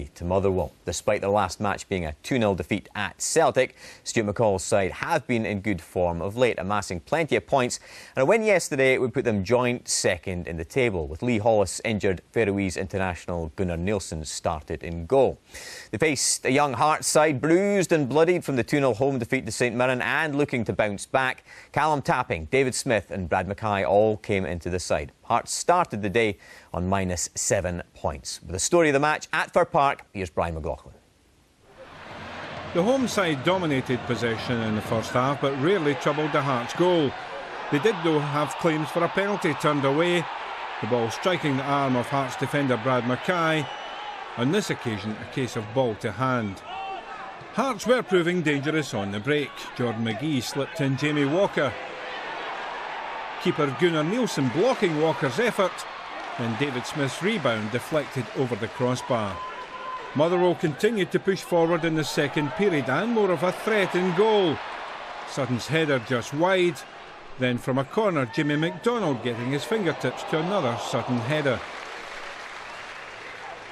to Motherwell. Despite their last match being a 2-0 defeat at Celtic, Stuart McCall's side have been in good form of late, amassing plenty of points, and a win yesterday would put them joint second in the table. With Lee Hollis injured, Faroese international Gunnar Nilsson started in goal. They faced a young Hearts side bruised and bloodied from the 2-0 home defeat to St Mirren and looking to bounce back. Callum Tapping, David Smith and Brad Mackay all came into the side. Hearts started the day on -7 points. With the story of the match at Fir Park, here's Brian McLaughlin. The home side dominated possession in the first half, but rarely troubled the Hearts' goal. They did, though, have claims for a penalty turned away, the ball striking the arm of Hearts defender Brad Mackay. On this occasion, a case of ball to hand. Hearts were proving dangerous on the break. Jordan McGee slipped in Jamie Walker. Keeper Gunnar Nilsson blocking Walker's effort, and David Smith's rebound deflected over the crossbar. Motherwell continued to push forward in the second period and more of a threat in goal. Sutton's header just wide, then from a corner Jimmy McDonald getting his fingertips to another Sutton header.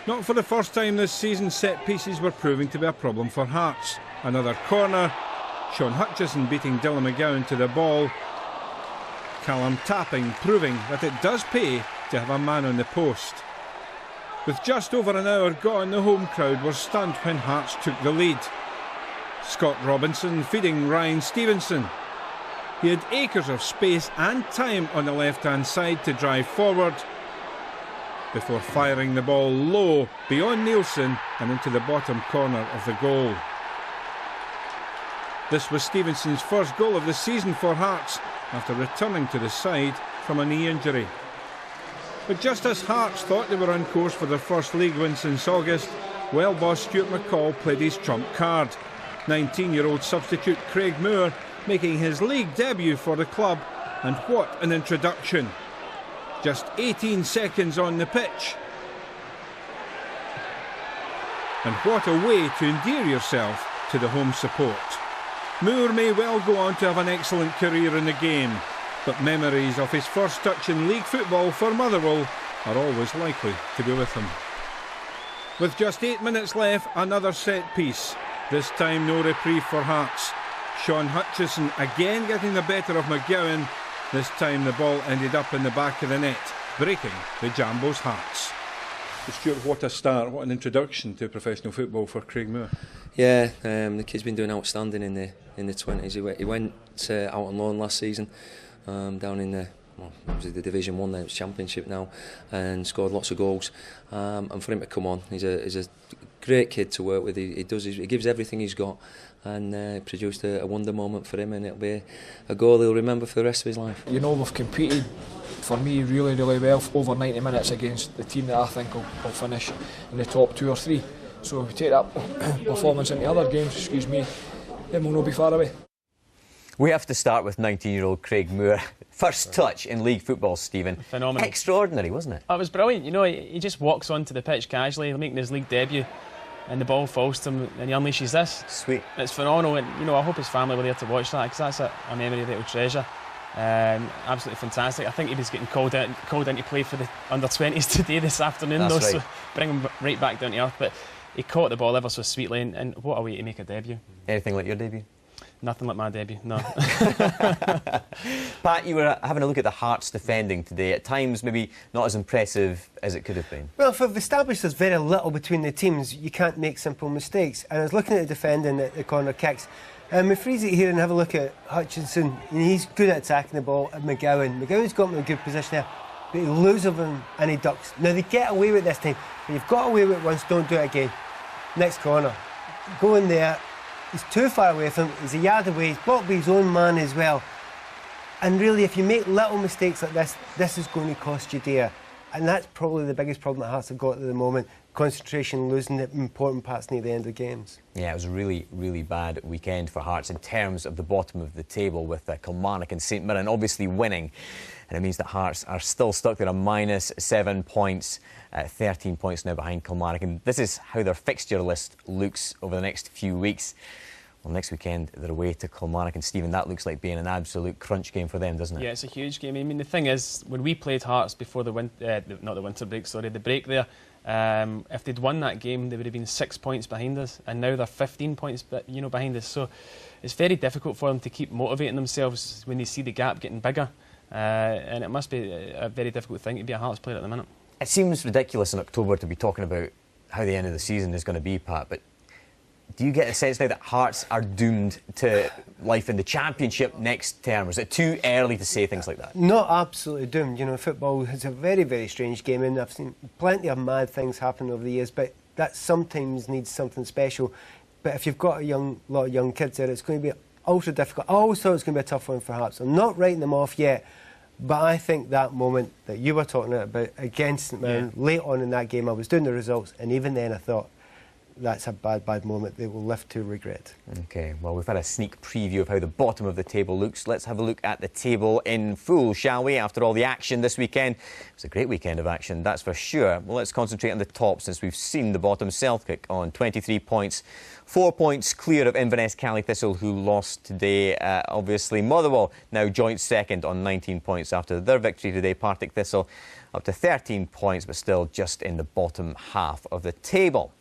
Not for the first time this season, set pieces were proving to be a problem for Hearts. Another corner, Sean Hutchison beating Dylan McGowan to the ball. Callum Tapping proving that it does pay to have a man on the post. With just over an hour gone, the home crowd were stunned when Hearts took the lead. Scott Robinson feeding Ryan Stevenson. He had acres of space and time on the left-hand side to drive forward before firing the ball low beyond Nielsen and into the bottom corner of the goal. This was Stevenson's first goal of the season for Hearts after returning to the side from a knee injury. But just as Hearts thought they were on course for their first league win since August, well boss Stuart McCall played his trump card. 19-year-old substitute Craig Moore making his league debut for the club, and what an introduction. Just 18 seconds on the pitch. And what a way to endear yourself to the home support. Moore may well go on to have an excellent career in the game, but memories of his first touch in league football for Motherwell are always likely to be with him. With just 8 minutes left, another set piece. This time no reprieve for Hearts. Sean Hutchison again getting the better of McGowan. This time the ball ended up in the back of the net, breaking the Jambo's hearts. Stuart, what a start, what an introduction to professional football for Craig Moore. Yeah, the kid's been doing outstanding in the 20s. He went out on loan last season, down in the the Division 1, then it's Championship now, and scored lots of goals. And for him to come on, he's a great kid to work with. He gives everything he's got, and produced a wonder moment for him, and it'll be a goal he'll remember for the rest of his life. You know, we've competed, for me, really well over 90 minutes against the team that I think will finish in the top 2 or 3. So if we take that performance into other games, then we'll not be far away. We have to start with 19-year-old Craig Moore. First touch in league football, Stephen. Phenomenal. Extraordinary, wasn't it? It was brilliant. You know, he just walks onto the pitch casually, making his league debut, and the ball falls to him, and he unleashes this. Sweet. It's phenomenal, and you know, I hope his family were there to watch that, because that's a memory that he'll treasure. Absolutely fantastic. I think he was getting called in to play for the under-20s today, this afternoon, that's though, right. So bring him right back down to earth. But he caught the ball ever so sweetly, and what a way to make a debut. Anything like your debut? Nothing like my debut, no. Pat, you were having a look at the Hearts defending today. At times, maybe not as impressive as it could have been. Well, if we've established there's very little between the teams, you can't make simple mistakes. And I was looking at the defending at the corner kicks. And we freeze it here and have a look at Hutchinson. And he's good at attacking the ball. At McGowan's got him in a good position there, but he loses him and he ducks. Now, they get away with it this time. But you've got away with it once, don't do it again. Next corner. Go in there. He's too far away from him, he's a yard away, he's blocked by his own man as well. And really, if you make little mistakes like this, this is going to cost you dear. And that's probably the biggest problem that Hearts have got at the moment. Concentration, losing the important parts near the end of games. Yeah, it was a really, really bad weekend for Hearts in terms of the bottom of the table, with Kilmarnock and St Mirren obviously winning. And it means that Hearts are still stuck there on -7 points, 13 points now behind Kilmarnock. And this is how their fixture list looks over the next few weeks. Well, next weekend they're away to Kilmarnock, and Stephen, that looks like being an absolute crunch game for them, doesn't it? Yeah, it's a huge game. I mean, the thing is, when we played Hearts before the break there, If they'd won that game, they would have been 6 points behind us, and now they're 15 points behind us. So it's very difficult for them to keep motivating themselves when they see the gap getting bigger. And it must be a very difficult thing to be a Hearts player at the minute. It seems ridiculous in October to be talking about how the end of the season is going to be, Pat, but do you get a sense now that Hearts are doomed to life in the Championship next term? Is it too early to say things like that? Not absolutely doomed. You know, football is a very, very strange game, and I've seen plenty of mad things happen over the years, but that sometimes needs something special. But if you've got a lot of young kids there, it's going to be ultra difficult. I always thought it was going to be a tough one for Hearts. I'm not writing them off yet, but I think that moment that you were talking about against St Mirren, late on in that game, I was doing the results, and even then I thought, that's a bad moment. They will live to regret. OK, well, we've had a sneak preview of how the bottom of the table looks. Let's have a look at the table in full, shall we? After all the action this weekend. It was a great weekend of action, that's for sure. Well, let's concentrate on the top, since we've seen the bottom. Celtic on 23 points. 4 points clear of Inverness Cali Thistle, who lost today. Obviously, Motherwell now joint second on 19 points after their victory today. Partick Thistle up to 13 points, but still just in the bottom half of the table.